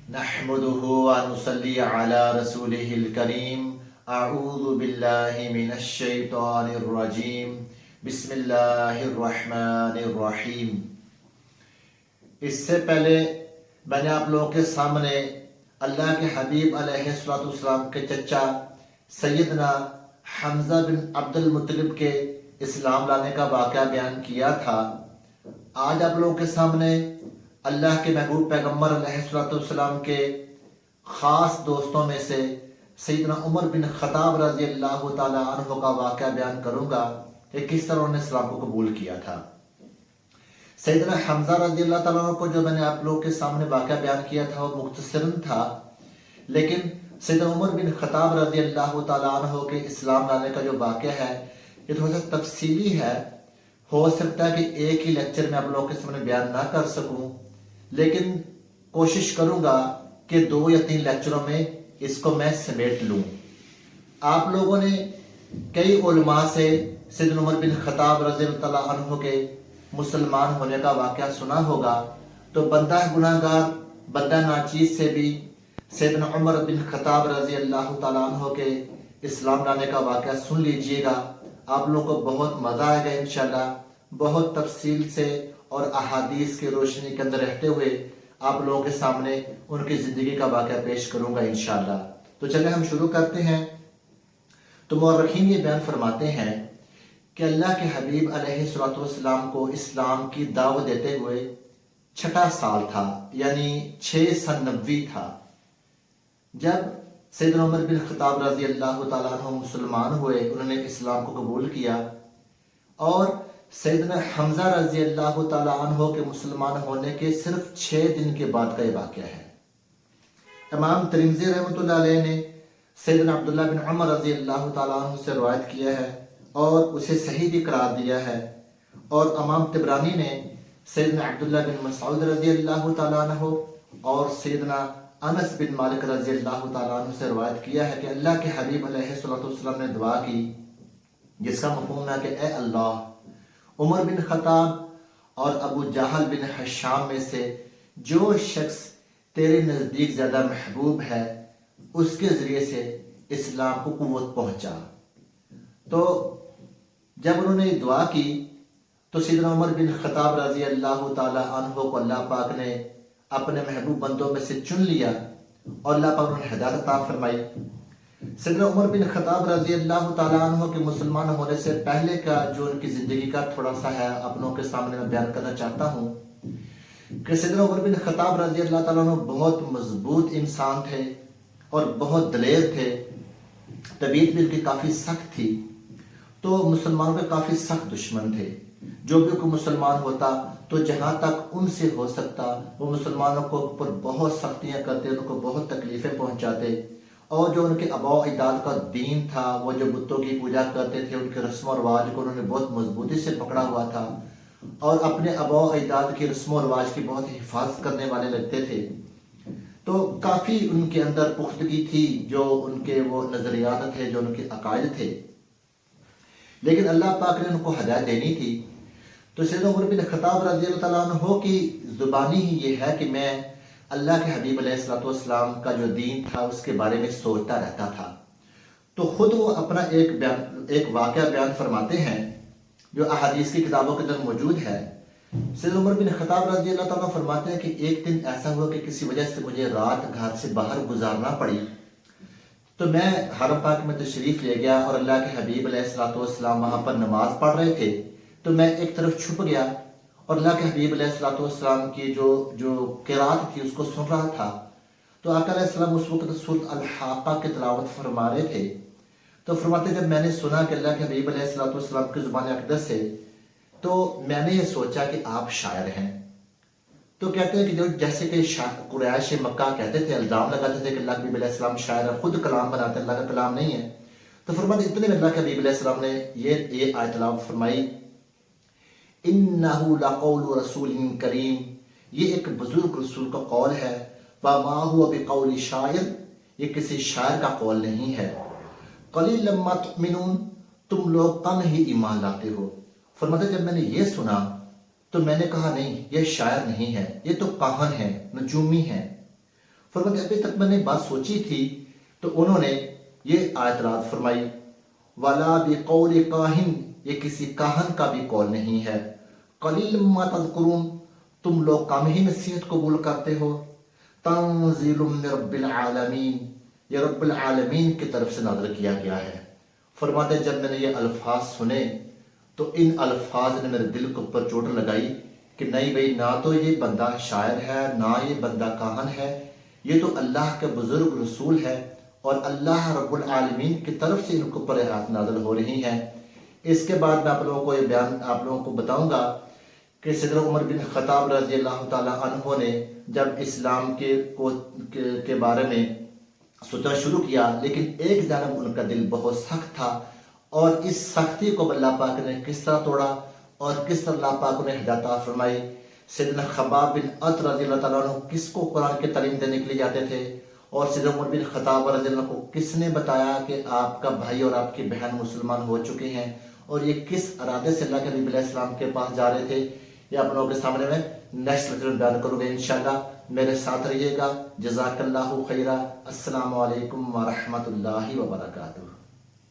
نحمده ونصلي على رسوله الكريم اعوذ باللہ من الشیطان الرجیم بسم اللہ الرحمن الرحیم۔ اس سے پہلے میں نے آپ لوگوں کے سامنے اللہ کے حبیب علیہ السلام کے چچا سیدنا حمزہ بن عبد المطلب کے اسلام لانے کا واقعہ بیان کیا تھا۔ آج آپ لوگوں کے سامنے اللہ کے محبوب پیغمبر علیہ السلام کے خاص دوستوں میں سے سیدنا عمر بن خطاب رضی اللہ تعالیٰ عنہ کا واقعہ بیان کروں گا کہ کس طرح انہوں نے اسلام کو قبول کیا تھا۔ سیدنا حمزہ رضی اللہ تعالیٰ عنہ کو جو میں نے آپ لوگوں کے سامنے واقعہ بیان کیا تھا وہ مختصراً تھا، لیکن سیدنا عمر بن خطاب رضی اللہ تعالیٰ عنہ کے اسلام لانے کا جو واقعہ ہے یہ تھوڑا سا تفصیلی ہے۔ ہو سکتا ہے کہ ایک ہی لیکچر میں آپ لوگوں کے سامنے بیان نہ کر سکوں، لیکن کوشش کروں گا کہ 2 یا 3 لیکچروں میں اس کو میں سمیٹ لوں۔ آپ لوگوں نے کئی علماء سے سیدنا عمر بن خطاب رضی اللہ عنہ کے مسلمان ہونے کا واقعہ سنا ہوگا، تو بندہ گناہ گار بندہ ناچیز سے بھی سیدنا عمر بن خطاب رضی اللہ تعالیٰ عنہ کے اسلام لانے کا واقعہ سن لیجئے گا۔ آپ لوگوں کو بہت مزہ آئے گا انشاءاللہ۔ بہت تفصیل سے اور احادیث کی روشنی کے اندر رہتے ہوئے آپ لوگوں کے سامنے ان کی زندگی کا واقعہ پیش کروں گا انشاءاللہ۔ تو چلیں ہم شروع کرتے ہیں۔ تو مورخین یہ بیان فرماتے ہیں کہ اللہ کے حبیب علیہ السلام کو اسلام کی دعوت دیتے ہوئے 6 سال تھا، یعنی 6 سن نبوی تھا، جب سیدنا عمر بن خطاب رضی اللہ تعالیٰ عنہ مسلمان ہوئے، انہوں نے اسلام کو قبول کیا۔ اور سیدنا حمزہ رضی اللہ تعالیٰ عنہ کے مسلمان ہونے کے صرف 6 دن کے بعد کا یہ واقعہ ہے۔ امام ترمذی رحمۃ اللہ علیہ نے سیدنا عبداللہ بن عمر رضی اللہ تعالیٰ عنہ سے روایت کیا ہے اور اسے صحیح بھی قرار دیا ہے، اور امام طبرانی نے سیدنا عبداللہ بن مسعود رضی اللہ تعالیٰ عنہ اور سیدنا انس بن مالک رضی اللہ تعالیٰ عنہ سے روایت کیا ہے کہ اللہ کے حبیب علیہ السلام نے دعا کی جس کا مفہوم ہے کہ اے اللہ، عمر بن خطاب اور ابو جہل بن حشام میں سے جو شخص تیرے نزدیک زیادہ محبوب ہے اس کے ذریعے سے اسلام کو قوت پہنچا۔ تو جب انہوں نے دعا کی تو سیدنا عمر بن خطاب رضی اللہ تعالی عنہ کو اللہ پاک نے اپنے محبوب بندوں میں سے چن لیا اور اللہ پاک نے ہدایت عطا فرمائی۔ سیدنا عمر بن خطاب رضی اللہ تعالیٰ عنہ کے مسلمان ہونے سے پہلے کا جو ان کی زندگی کا تھوڑا سا ہے اپنوں کے سامنے میں بیان کرنا چاہتا ہوں کہ سیدنا عمر بن خطاب رضی اللہ تعالیٰ عنہ بہت مضبوط انسان تھے اور بہت دلیر تھے۔ طبیعت بھی ان کی کافی سخت تھی، تو مسلمانوں کے کافی سخت دشمن تھے۔ جو بھی کوئی مسلمان ہوتا تو جہاں تک ان سے ہو سکتا وہ مسلمانوں کو اوپر بہت سختیاں کرتے، ان کو بہت تکلیفیں پہنچاتے، اور جو ان کے آباء و اجداد کا دین تھا، وہ جو بتوں کی پوجا کرتے تھے، ان کے رسم و رواج کو انہوں نے بہت مضبوطی سے پکڑا ہوا تھا اور اپنے آباء و اجداد کی رسم و رواج کی بہت حفاظت کرنے والے لگتے تھے۔ تو کافی ان کے اندر پختگی تھی، جو ان کے وہ نظریات تھے، جو ان کے عقائد تھے، لیکن اللہ پاک نے ان کو ہدایت دینی تھی۔ تو سیدنا عمر بن خطاب رضی اللہ تعالیٰ عنہ کی زبانی ہی یہ ہے کہ میں اللہ کے حبیب علیہ السلام کا جو دین تھا اس کے بارے میں سوچتا رہتا تھا۔ تو خود وہ اپنا ایک واقعہ بیان فرماتے ہیں جو احادیث کی کتابوں کے اندر موجود ہے۔ سیدنا عمر بن خطاب رضی اللہ تعالیٰ فرماتے ہیں کہ ایک دن ایسا ہوا کہ کسی وجہ سے مجھے رات گھر سے باہر گزارنا پڑی، تو میں حرم پاک میں تشریف لے گیا اور اللہ کے حبیب علیہ السلام وہاں پر نماز پڑھ رہے تھے، تو میں ایک طرف چھپ گیا اور اللہ کے حبیب علیہ السلام کی جو قرات تھی اس کو سن رہا تھا۔ تو آقا علیہ السلام اس وقت سورۃ الحاقہ کی تلاوت فرما رہے تھے۔ تو فرماتے جب میں نے سنا کہ اللہ کے حبیب علیہ السلام کی زبان اقدس سے، تو میں نے یہ سوچا کہ آپ شاعر ہیں۔ تو کہتے ہیں کہ جو جیسے کہ قریش مکہ کہتے تھے، الزام لگاتے تھے کہ اللہ کے حبیب علیہ السلام شاعر ہے، خود کلام بناتے ہیں، اللہ کا کلام نہیں ہے۔ تو فرماتے اتنے میں اللہ کے حبیب علیہ السلام نے یہ آیت تلاوت فرمائی، انہو لقول رسول کریم، یہ ایک بزرگ رسول کا قول ہے، وما هو بقول شاعر، یہ کسی شاعر کا قول نہیں ہے، قلیلا ما تؤمنون، تم لوگ کم ہی ایمان لاتے ہو۔ فرماتے جب میں نے یہ سنا تو میں نے کہا نہیں، یہ شاعر نہیں ہے، یہ تو کاہن ہے، نجومی ہے۔ فرماتے ابھی تک میں نے بات سوچی تھی، تو انہوں نے یہ آیت رات فرمائی وَلَا بِقَوْلِ کاہن، یہ کسی کاہن کا بھی قول نہیں ہے، قلیل ما تذکرون، تم لوگ کم ہی نصیحت قبول کرتے ہو، تنزیل من رب العالمین، یہ رب العالمین کی طرف سے نازل کیا گیا ہے۔ فرماتے ہیں جب میں نے یہ الفاظ سنے تو ان الفاظ نے میرے دل کے اوپر چوٹ لگائی کہ نہیں بھئی، نہ تو یہ بندہ شاعر ہے، نہ یہ بندہ کاہن ہے، یہ تو اللہ کے بزرگ رسول ہے، اور اللہ رب العالمین کی طرف سے ان کے اوپر آیات نازل ہو رہی ہیں۔ اس کے بعد میں آپ لوگوں کو یہ بیان آپ لوگوں کو بتاؤں گا کہ سیدنا عمر بن خطاب رضی اللہ تعالی عنہ نے جب اسلام کے بارے میں سوچنا شروع کیا، لیکن ایک جانب ان کا دل بہت سخت تھا، اور اس سختی کو اللہ پاک نے کس طرح توڑا اور کس طرح اللہ پاک نے ہدایت عطا فرمائی۔ سیدنا خباب بن عط رضی اللہ تعالیٰ عنہ کس کو قرآن کی تعلیم دینے کے لیے جاتے تھے، اور سیدنا عمر بن خطاب رضی اللہ عنہ کو کس نے بتایا کہ آپ کا بھائی اور آپ کی بہن مسلمان ہو چکے ہیں، اور یہ کس ارادے سے اللہ کے نبی علیہ السلام کے پاس جا رہے تھے، یہ آپ لوگوں کے سامنے میں نیکسٹ لیکچر میں بیان کروں گے انشاءاللہ۔ میرے ساتھ رہیے گا۔ جزاک اللہ خیرہ۔ السلام علیکم ورحمۃ اللہ وبرکاتہ۔